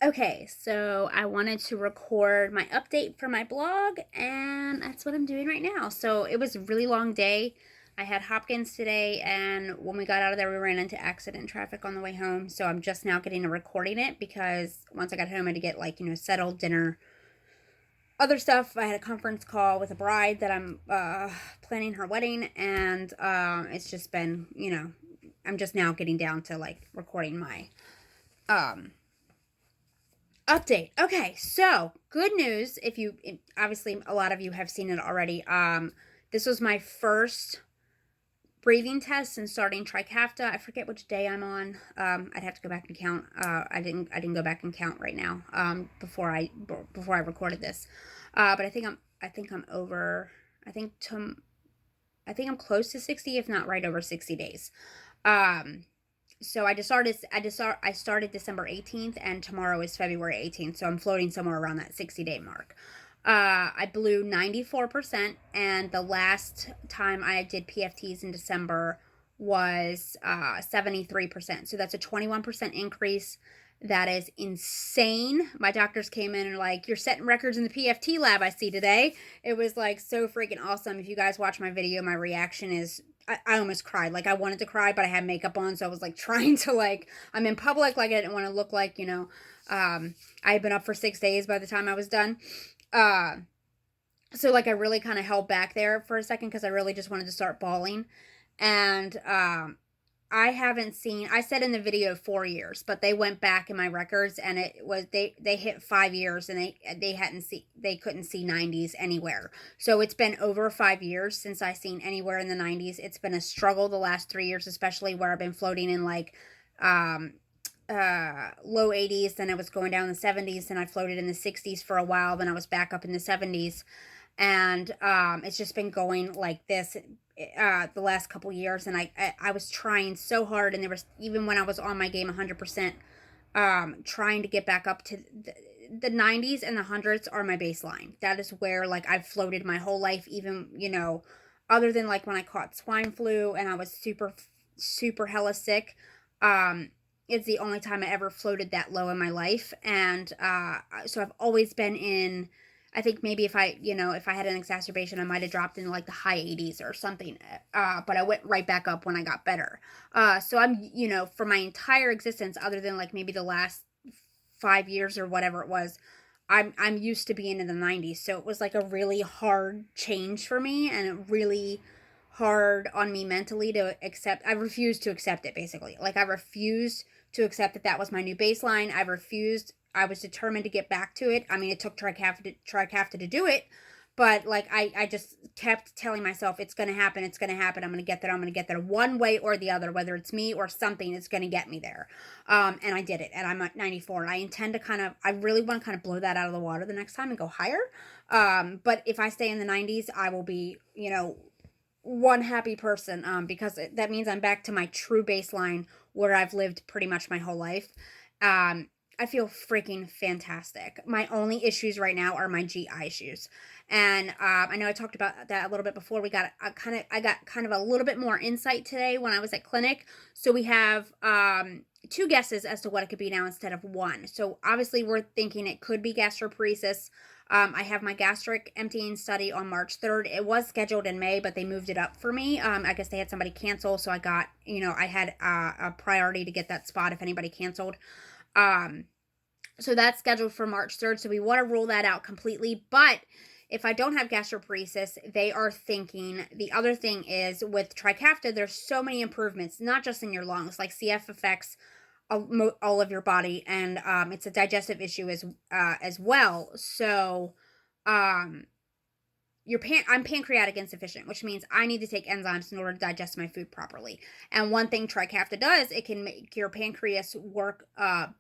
Okay, so I wanted to record my update for my blog, and that's what I'm doing right now. So it was a really long day. I had Hopkins today, and when we got out of there, we ran into accident traffic on the way home. So I'm just now getting to recording it because once I got home, I had to get settled, dinner, other stuff. I had a conference call with a bride that I'm planning her wedding, and it's just been, I'm just now getting down to like recording my um update. Okay, so good news. If you obviously a lot of you have seen it already. This was my first breathing test since starting Trikafta. I forget which day I'm on. I'd have to go back and count. I didn't go back and count right now. Before I recorded this. But I think I'm over. I think to I think I'm close to 60, if not right over 60 days. Um, so I started December 18th, and tomorrow is February 18th, so I'm floating somewhere around that 60-day mark. I blew 94%, and the last time I did PFTs in December was 73%. So that's a 21% increase. That is insane. My doctors came in and like, you're setting records in the PFT lab I see today. It was like so freaking awesome. If you guys watch my video, my reaction is I almost cried. Like I wanted to cry, but I had makeup on, so I was like trying to like I'm in public, like I didn't want to look like, I had been up for 6 days by the time I was done. Uh so like I really kind of held back there for a second because I really just wanted to start bawling. And I haven't seen. I said in the video 4 years, but they went back in my records, and it was they hit 5 years, and they couldn't see 90s anywhere. So it's been over 5 years since I seen anywhere in the 90s. It's been a struggle the last 3 years, especially where I've been floating in like um low 80s, then I was going down in the 70s, then I floated in the 60s for a while, then I was back up in the 70s. And it's just been going like this the last couple years, and I was trying so hard, and there was, even when I was on my game 100%, trying to get back up to the 90s, and the hundreds are my baseline. That is where like I've floated my whole life, even other than like when I caught swine flu and I was super hella sick. It's the only time I ever floated that low in my life. And so I've always been in, I think maybe if I had an exacerbation, I might have dropped in like the high 80s or something. But I went right back up when I got better. So I'm, for my entire existence, other than like maybe the last 5 years or whatever it was, I'm used to being in the 90s. So it was like a really hard change for me, and it really hard on me mentally to accept. I refused to accept it, basically. Like I refused to accept that that was my new baseline. I was determined to get back to it. I mean, it took Trikafta to do it, but like I just kept telling myself, it's gonna happen, it's gonna happen. I'm gonna get there one way or the other, whether it's me or something. It's gonna get me there. And I did it, and I'm at 94, and I intend to I really want to kind of blow that out of the water the next time and go higher. But if I stay in the 90s, I will be, one happy person, because that means I'm back to my true baseline where I've lived pretty much my whole life. I feel freaking fantastic. My only issues right now are my GI issues, and I know I talked about that a little bit before. I got kind of a little bit more insight today when I was at clinic. So we have two guesses as to what it could be now instead of one. So obviously we're thinking it could be gastroparesis. I have my gastric emptying study on March 3rd. It was scheduled in May, but they moved it up for me. I guess they had somebody cancel, so I had a priority to get that spot if anybody canceled. Um, so that's scheduled for March 3rd. So we want to rule that out completely. But if I don't have gastroparesis, they are thinking the other thing is with Trikafta, there's so many improvements, not just in your lungs, like CF affects all of your body, and it's a digestive issue as well. So um, I'm pancreatic insufficient, which means I need to take enzymes in order to digest my food properly. And one thing Trikafta does, it can make your pancreas work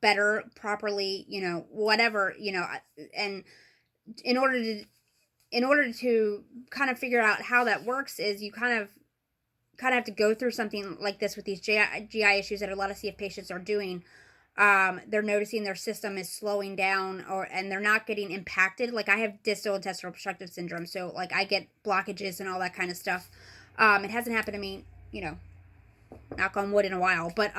better, properly, whatever, and in order to kind of figure out how that works is you kind of have to go through something like this with these GI issues that a lot of CF patients are doing. They're noticing their system is slowing down, and they're not getting impacted. Like I have distal intestinal obstructive syndrome, so like I get blockages and all that kind of stuff. It hasn't happened to me, knock on wood, in a while, but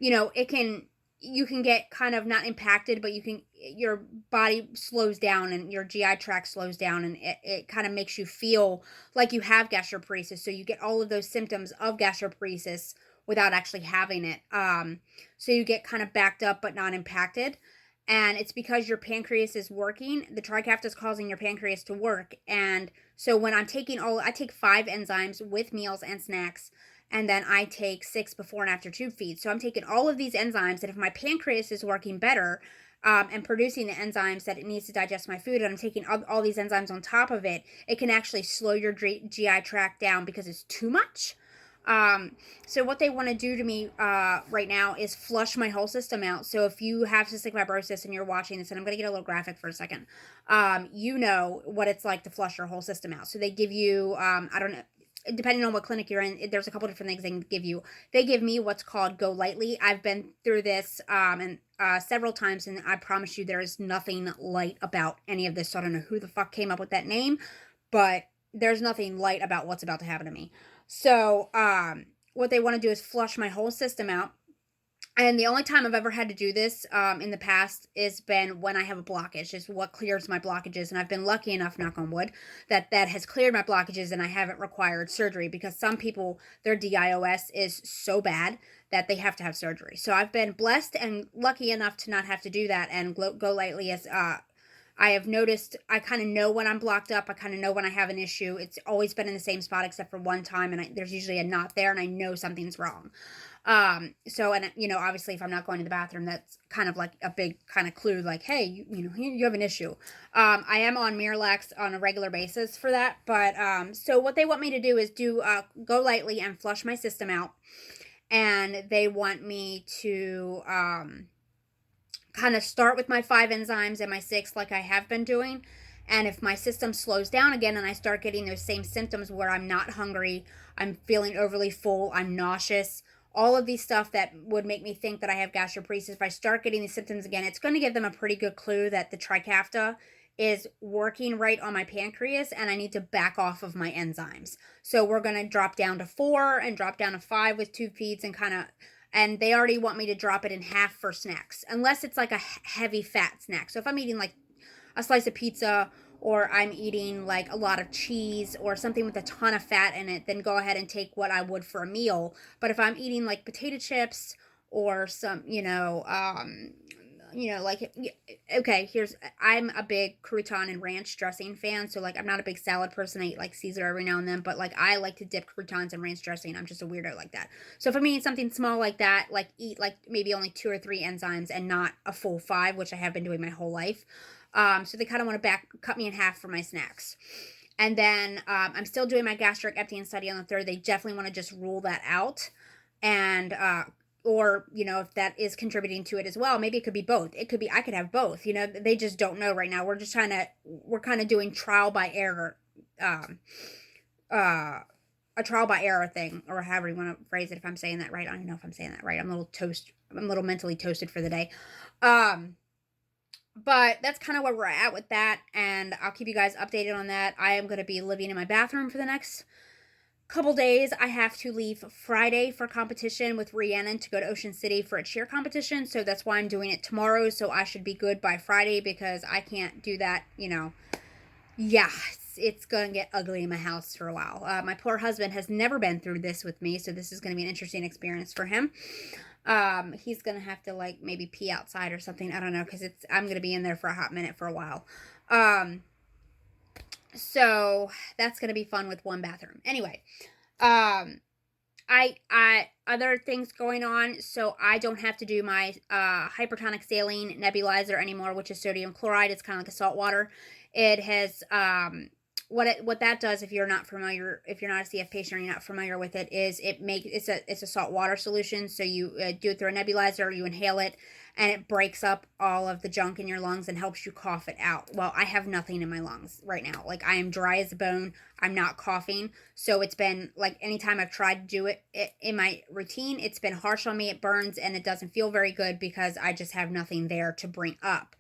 it can you can get kind of not impacted, but your body slows down and your GI tract slows down, and it kind of makes you feel like you have gastroparesis. So you get all of those symptoms of gastroparesis without actually having it. So you get kind of backed up but not impacted. And it's because your pancreas is working. The trikafta is causing your pancreas to work. And so when I take 5 enzymes with meals and snacks, and then I take 6 before and after tube feeds. So I'm taking all of these enzymes, and if my pancreas is working better and producing the enzymes that it needs to digest my food, and I'm taking all these enzymes on top of it, it can actually slow your GI tract down because it's too much. So what they want to do to me right now is flush my whole system out. So if you have cystic fibrosis and you're watching this, and I'm going to get a little graphic for a second, you know what it's like to flush your whole system out. So they give you, I don't know, depending on what clinic you're in, there's a couple different things they can give you. They give me what's called Go Lightly. I've been through this and several times, and I promise you there is nothing light about any of this. So I don't know who the fuck came up with that name, but there's nothing light about what's about to happen to me. So what they want to do is flush my whole system out. And the only time I've ever had to do this in the past has been when I have a blockage, is what clears my blockages. And I've been lucky enough, knock on wood, that has cleared my blockages and I haven't required surgery, because some people, their DIOS is so bad that they have to have surgery. So I've been blessed and lucky enough to not have to do that. And Go Lightly is, I have noticed, I kind of know when I'm blocked up. I kind of know when I have an issue. It's always been in the same spot except for one time, and there's usually a knot there, and I know something's wrong. So, and you know, obviously if I'm not going to the bathroom, that's kind of like a big kind of clue, like, hey, you have an issue. I am on Miralax on a regular basis for that. But, so what they want me to do is Go Lightly and flush my system out. And they want me to, kind of start with my 5 enzymes and my 6, like I have been doing. And if my system slows down again and I start getting those same symptoms where I'm not hungry, I'm feeling overly full, I'm nauseous, all of these stuff that would make me think that I have gastroparesis, if I start getting these symptoms again, it's going to give them a pretty good clue that the trikafta is working right on my pancreas and I need to back off of my enzymes. So we're going to drop down to 4 and drop down to 5 with tube feeds, and they already want me to drop it in half for snacks, unless it's like a heavy fat snack. So if I'm eating like a slice of pizza, or I'm eating like a lot of cheese or something with a ton of fat in it, then go ahead and take what I would for a meal. But if I'm eating like potato chips or some, like, okay, I'm a big crouton and ranch dressing fan. So like, I'm not a big salad person. I eat like Caesar every now and then, but like, I like to dip croutons in ranch dressing. I'm just a weirdo like that. So if I'm eating something small like that, like eat like maybe only 2 or 3 enzymes and not a full 5, which I have been doing my whole life. So they kind of want to cut me in half for my snacks. And then I'm still doing my gastric emptying study on the 3rd. They definitely want to just rule that out. And, or, if that is contributing to it as well, maybe it could be both. It could be, I could have both, they just don't know right now. We're kind of doing trial by error, a trial by error thing, or however you want to phrase it. If I'm saying that right, I don't know if I'm saying that right. I'm a little mentally toasted for the day. But that's kind of where we're at with that, and I'll keep you guys updated on that. I am going to be living in my bathroom for the next couple days. I have to leave Friday for competition with Rhiannon to go to Ocean City for a cheer competition, so that's why I'm doing it tomorrow, so I should be good by Friday, because I can't do that, Yeah, it's going to get ugly in my house for a while. My poor husband has never been through this with me, so this is going to be an interesting experience for him. He's gonna have to like maybe pee outside or something. I don't know, because I'm gonna be in there for a hot minute for a while. So that's gonna be fun with one bathroom. Anyway, I other things going on. So I don't have to do my hypertonic saline nebulizer anymore, which is sodium chloride. It's kind of like a salt water. It has what that does, if you're not familiar, if you're not a CF patient or you're not familiar with it, is it's a salt water solution. So you do it through a nebulizer, you inhale it, and it breaks up all of the junk in your lungs and helps you cough it out. Well, I have nothing in my lungs right now. Like, I am dry as a bone. I'm not coughing. So it's been like, anytime I've tried to do it in my routine, it's been harsh on me. It burns and it doesn't feel very good because I just have nothing there to bring up.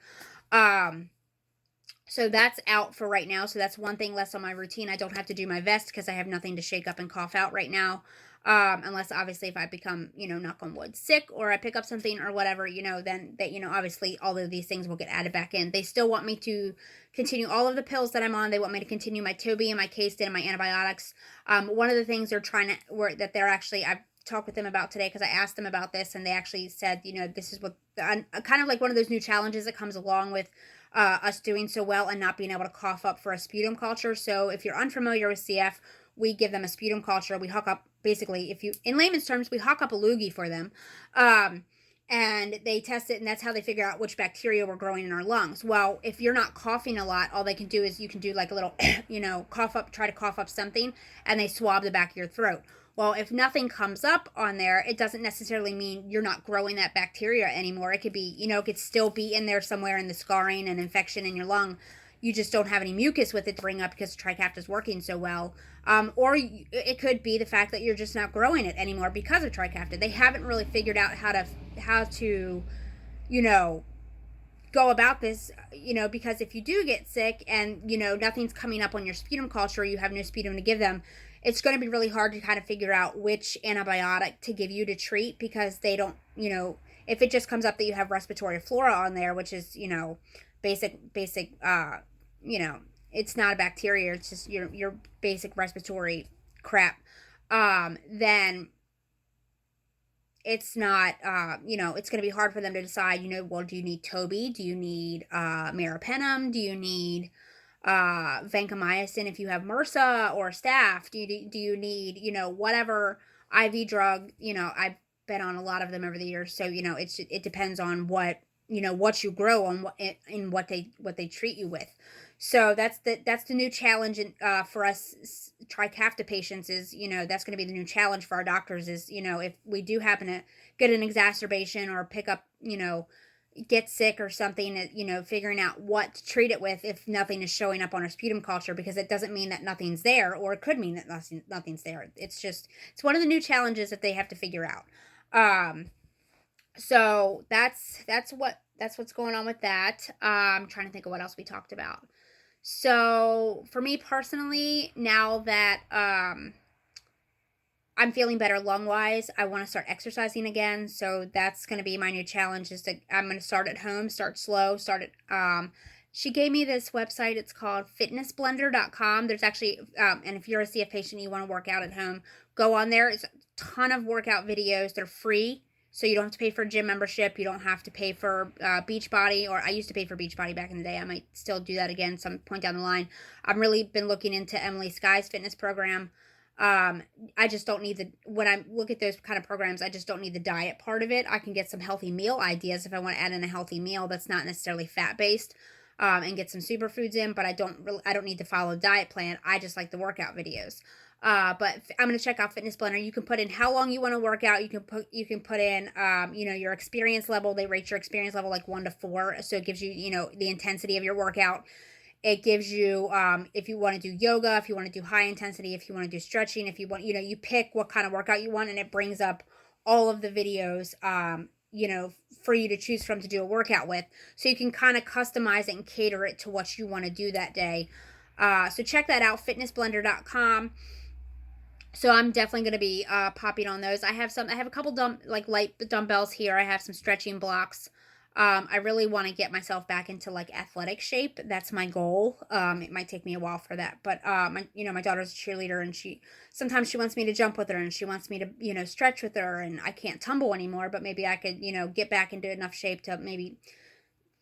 So that's out for right now. So that's one thing less on my routine. I don't have to do my vest because I have nothing to shake up and cough out right now. Unless obviously if I become, knock on wood, sick, or I pick up something or whatever, then that, obviously all of these things will get added back in. They still want me to continue all of the pills that I'm on. They want me to continue my Toby and my Casetin and my antibiotics. One of the things they're trying to work that they're actually, I've talked with them about today because I asked them about this, and they actually said, this is what kind of like one of those new challenges that comes along with us doing so well and not being able to cough up for a sputum culture. So if you're unfamiliar with CF, we give them a sputum culture. We hook up, basically, if you, in layman's terms, we hook up a loogie for them. And they test it, and that's how they figure out which bacteria we're growing in our lungs. Well, if you're not coughing a lot, all they can do is you can do like a little, cough up, try to cough up something, and they swab the back of your throat. Well, if nothing comes up on there, it doesn't necessarily mean you're not growing that bacteria anymore. It could be, it could still be in there somewhere in the scarring and infection in your lung. You just don't have any mucus with it to bring up because Trikafta is working so well. Or it could be the fact that you're just not growing it anymore because of Trikafta. They haven't really figured out how to, go about this, because if you do get sick and, nothing's coming up on your sputum culture, or you have no sputum to give them, it's going to be really hard to kind of figure out which antibiotic to give you to treat, because they don't, if it just comes up that you have respiratory flora on there, which is, basic, it's not a bacteria, it's just your basic respiratory crap, then it's not, it's going to be hard for them to decide, well, do you need Toby? Do you need meropenem? Do you need vancomycin if you have MRSA or staph? Do you need, whatever IV drug? I've been on a lot of them over the years, so, it depends on what, what you grow on, what they treat you with. So that's the new challenge for us Trikafta patients is, that's going to be the new challenge for our doctors is, if we do happen to get an exacerbation or pick up, get sick or something, figuring out what to treat it with if nothing is showing up on our sputum culture, because it doesn't mean that nothing's there, or it could mean that nothing's there. It's one of the new challenges that they have to figure out. So that's what's going on with that. I'm trying to think of what else we talked about. So for me personally, now that I'm feeling better lung-wise, I want to start exercising again. So that's going to be my new challenge, is I'm going to start at home, start slow, she gave me this website. It's called fitnessblender.com. There's actually, and if you're a CF patient, you want to work out at home, go on there. It's a ton of workout videos. They're free. So you don't have to pay for a gym membership. You don't have to pay for Beachbody, or I used to pay for Beachbody back in the day. I might still do that again some point down the line. I've really been looking into Emily Skye's fitness program. I just don't need when I look at those kind of programs, I just don't need the diet part of it. I can get some healthy meal ideas if I want to add in a healthy meal that's not necessarily fat-based, and get some superfoods in, but I don't need to follow a diet plan. I just like the workout videos. But I'm going to check out Fitness Blender. You can put in how long you want to work out. You can put in, your experience level. They rate your experience level like 1 to 4. So it gives you, the intensity of your workout. It gives you, if you want to do yoga, if you want to do high intensity, if you want to do stretching, if you want, you pick what kind of workout you want, and it brings up all of the videos, for you to choose from to do a workout with. So you can kind of customize it and cater it to what you want to do that day. So check that out, fitnessblender.com. So I'm definitely going to be popping on those. I have a couple light dumbbells here. I have some stretching blocks. I really want to get myself back into like athletic shape. That's my goal. It might take me a while for that, but my daughter's a cheerleader, and sometimes she wants me to jump with her, and she wants me to stretch with her, and I can't tumble anymore, but maybe I could get back into enough shape to maybe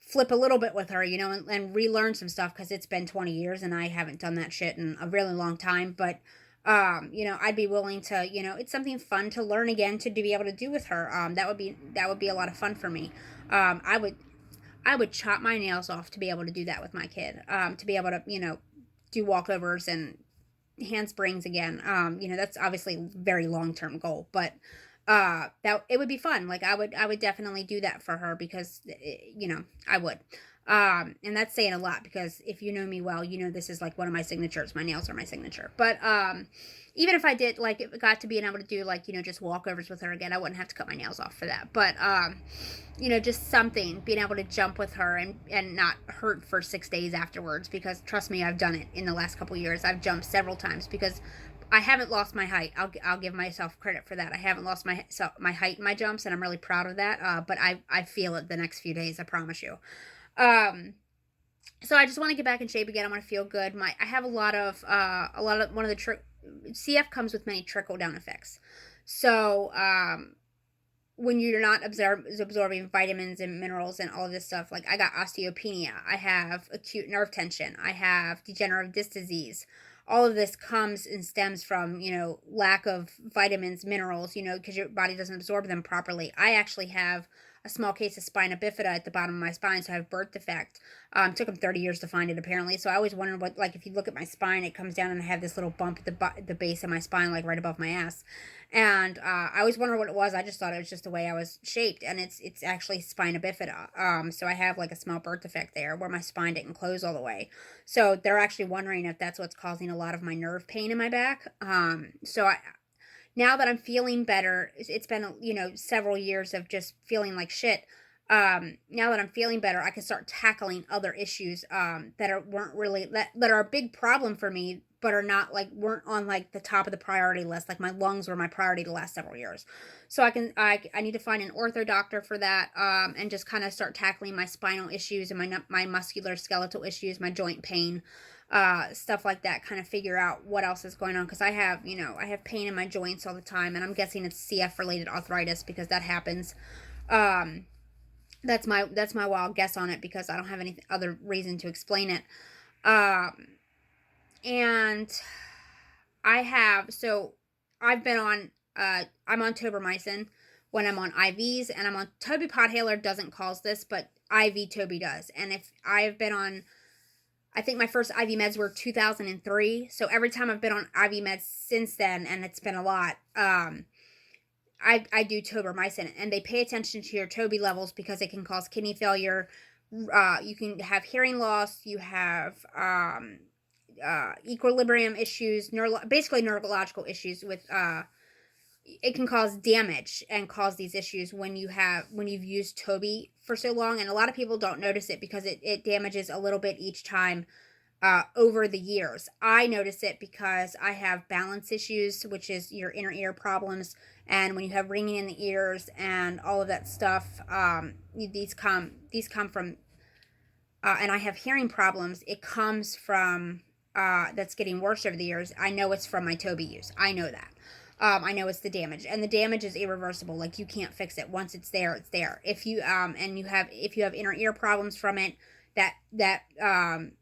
flip a little bit with her, and relearn some stuff, because it's been 20 years and I haven't done that shit in a really long time. But I'd be willing to, it's something fun to learn again, to be able to do with her. That would be a lot of fun for me. I would chop my nails off to be able to do that with my kid. To be able to, do walkovers and handsprings again. That's obviously a very long-term goal, but that it would be fun. Like I would definitely do that for her, because I would. And that's saying a lot, because if you know me well, this is like one of my signatures. My nails are my signature. But even if I did, like, it got to being able to do, like, just walkovers with her again, I wouldn't have to cut my nails off for that. But just something, being able to jump with her and not hurt for 6 days afterwards, because trust me, I've done it in the last couple years. I've jumped several times, because I haven't lost my height. I'll give myself credit for that. I haven't lost my height in my jumps, and I'm really proud of that. But I feel it the next few days. I promise you. Um, so I just want to get back in shape again. I want to feel good. I have a lot of one of the CF comes with many trickle down effects. So when you're not absorbing vitamins and minerals and all of this stuff, like I got osteopenia, I have acute nerve tension, I have degenerative disc disease. All of this comes and stems from, lack of vitamins, minerals, because your body doesn't absorb them properly. I actually have a small case of spina bifida at the bottom of my spine, so I have birth defect. It took them 30 years to find it, apparently. So I always wondered what, like, if you look at my spine, it comes down and I have this little bump at the base of my spine, like right above my ass. And I always wondered what it was. I just thought it was just the way I was shaped, and it's actually spina bifida. So I have like a small birth defect there where my spine didn't close all the way. So they're actually wondering if that's what's causing a lot of my nerve pain in my back. So now that I'm feeling better, it's been, several years of just feeling like shit. Now that I'm feeling better, I can start tackling other issues that are a big problem for me, but are not weren't on like the top of the priority list. Like my lungs were my priority the last several years. So I need to find an ortho doctor for that, and just kind of start tackling my spinal issues and my muscular skeletal issues, my joint pain, stuff like that. Kind of figure out what else is going on, because I have pain in my joints all the time, and I'm guessing it's CF related arthritis because that happens. That's my wild guess on it, because I don't have any other reason to explain it. And I've been on I'm on tobramycin when I'm on IVs, and I'm on Toby Podhaler doesn't cause this, but IV Toby does. And if I've been on, I think my first IV meds were 2003. So every time I've been on IV meds since then, and it's been a lot, I do tobramycin, and they pay attention to your Toby levels because it can cause kidney failure. You can have hearing loss. You have equilibrium issues, basically neurological issues with. It can cause damage and cause these issues when you've used Toby for so long, and a lot of people don't notice it because it damages a little bit each time. Over the years, I notice it because I have balance issues, which is your inner ear problems, and when you have ringing in the ears and all of that stuff, these come from, and I have hearing problems. It comes from that's getting worse over the years. I know it's from my Toby use. I know that. I know it's the damage, and the damage is irreversible. Like, you can't fix it. Once it's there, it's there. If you have inner ear problems from it, that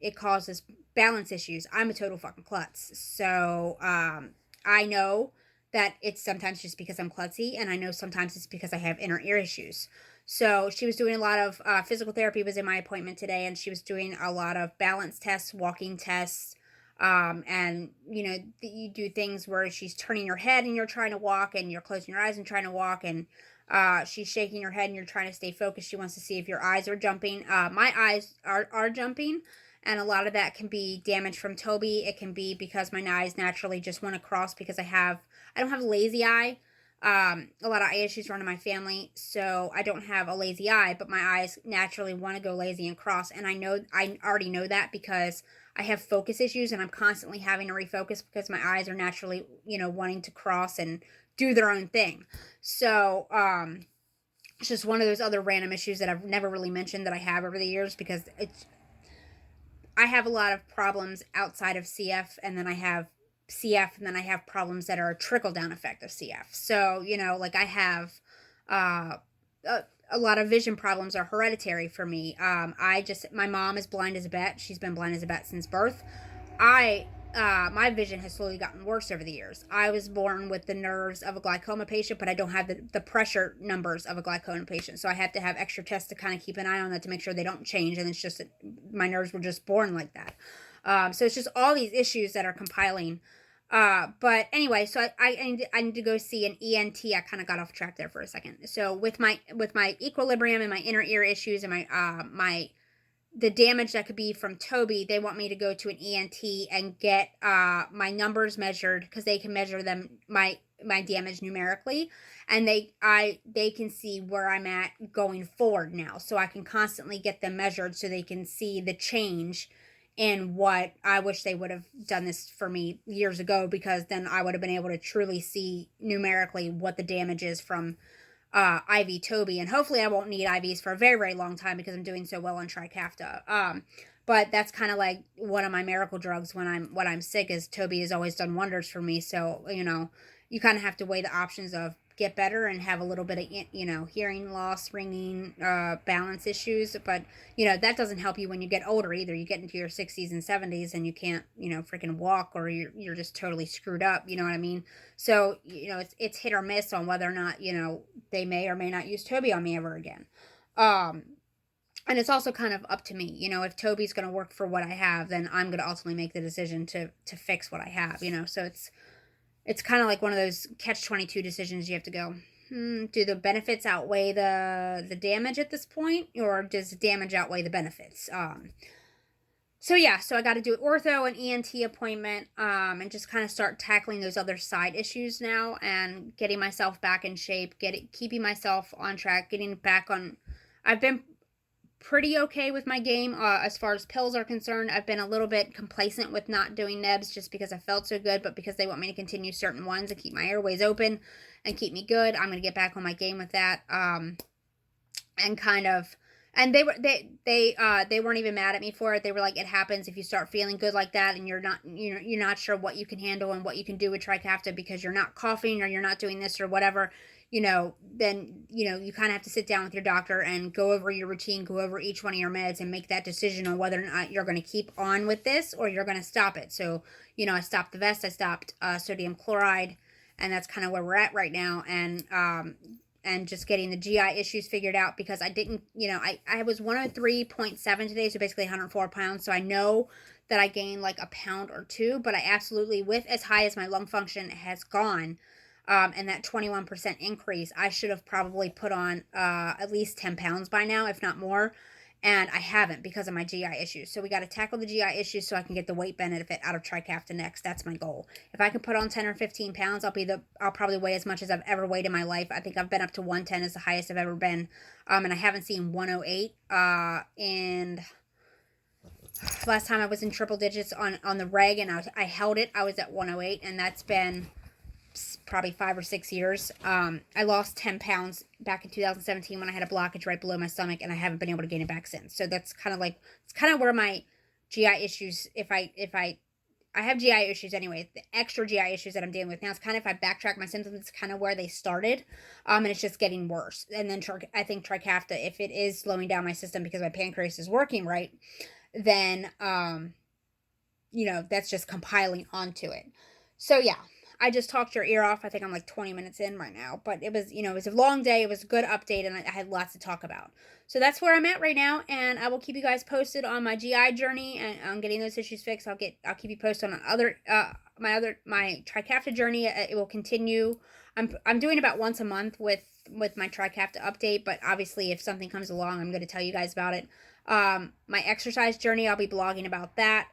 it causes balance issues. I'm a total fucking klutz. So I know that it's sometimes just because I'm klutzy, and I know sometimes it's because I have inner ear issues. So she was doing a lot of physical therapy was in my appointment today, and she was doing a lot of balance tests, walking tests, and you do things where she's turning your head and you're trying to walk, and you're closing your eyes and trying to walk, and she's shaking your head and you're trying to stay focused. She wants to see if your eyes are jumping. My eyes are jumping, and a lot of that can be damage from Toby. It can be because my eyes naturally just want to cross because I don't have a lazy eye. A lot of eye issues run in my family, so I don't have a lazy eye, but my eyes naturally want to go lazy and cross, and I already know that because I have focus issues, and I'm constantly having to refocus because my eyes are naturally, wanting to cross and do their own thing. So, it's just one of those other random issues that I've never really mentioned that I have over the years, because I have a lot of problems outside of CF, and then I have CF, and then I have problems that are a trickle-down effect of CF. So, I have a lot of vision problems are hereditary for me. My mom is blind as a bat. She's been blind as a bat since birth. My vision has slowly gotten worse over the years. I was born with the nerves of a glaucoma patient, but I don't have the pressure numbers of a glaucoma patient. So I have to have extra tests to kind of keep an eye on that to make sure they don't change. And it's just that my nerves were just born like that. So it's just all these issues that are compiling. But anyway, so I need to go see an ENT. I kind of got off track there for a second. So with my equilibrium and my inner ear issues and the damage that could be from Toby, they want me to go to an ENT and get my numbers measured, because they can measure them my damage numerically, and they can see where I'm at going forward now, so I can constantly get them measured so they can see the change in what I wish they would have done this for me years ago, because then I would have been able to truly see numerically what the damage is from IV Toby, and hopefully I won't need IVs for a very, very long time because I'm doing so well on Trikafta. But that's kind of like one of my miracle drugs when I'm sick, is Toby has always done wonders for me. So, you kind of have to weigh the options of get better and have a little bit of, hearing loss, ringing, balance issues. But, that doesn't help you when you get older either. You get into your 60s and 70s and you can't, freaking walk, or you're just totally screwed up. You know what I mean? So, it's hit or miss on whether or not, they may or may not use Toby on me ever again. And it's also kind of up to me. If Toby's going to work for what I have, then I'm going to ultimately make the decision to fix what I have, so it's kind of like one of those catch-22 decisions. You have to go, do the benefits outweigh the damage at this point, or does the damage outweigh the benefits? So I got to do ortho and ENT appointment, and just kind of start tackling those other side issues now, and getting myself back in shape, keeping myself on track, getting back on. I've been pretty okay with my game as far as pills are concerned. I've been a little bit complacent with not doing nebs just because I felt so good, but because they want me to continue certain ones and keep my airways open and keep me good, I'm going to get back on my game with that. And kind of, and they weren't even mad at me for it. They were like, it happens if you start feeling good like that and you're not sure what you can handle and what you can do with Trikafta because you're not coughing or you're not doing this or whatever. Then, you kind of have to sit down with your doctor and go over your routine, go over each one of your meds and make that decision on whether or not you're going to keep on with this or you're going to stop it. So, I stopped the vest, I stopped sodium chloride, and that's kind of where we're at right now. And just getting the GI issues figured out, because I didn't, I was 103.7 today, so basically 104 pounds. So I know that I gained like a pound or two, but I absolutely, with as high as my lung function has gone, and that 21% increase, I should have probably put on at least 10 pounds by now, if not more. And I haven't because of my GI issues. So we got to tackle the GI issues so I can get the weight benefit out of Trikafta next. That's my goal. If I can put on 10 or 15 pounds, I'll probably weigh as much as I've ever weighed in my life. I think I've been up to 110 is the highest I've ever been. And I haven't seen 108. And last time I was in triple digits on the reg and I held it, I was at 108, and that's been probably 5 or 6 years. I lost 10 pounds back in 2017 when I had a blockage right below my stomach, and I haven't been able to gain it back since. So that's kind of like, it's kind of where my GI issues, if I have GI issues anyway, the extra GI issues that I'm dealing with now, it's kind of, if I backtrack my symptoms, it's kind of where they started, and it's just getting worse. And then I think Trikafta, if it is slowing down my system because my pancreas is working right, then, that's just compiling onto it. So yeah, I just talked your ear off. I think I'm like 20 minutes in right now, but it was, it was a long day. It was a good update, and I had lots to talk about. So that's where I'm at right now, and I will keep you guys posted on my GI journey and on getting those issues fixed. I'll keep you posted on my Trikafta journey. It will continue. I'm doing about once a month with my Trikafta update, but obviously if something comes along, I'm going to tell you guys about it. My exercise journey, I'll be blogging about that.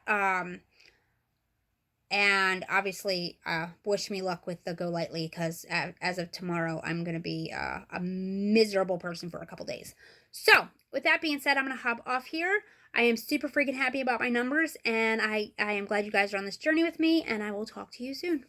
And obviously, wish me luck with the Go Lightly, because as of tomorrow, I'm going to be a miserable person for a couple days. So, with that being said, I'm going to hop off here. I am super freaking happy about my numbers, and I am glad you guys are on this journey with me, and I will talk to you soon.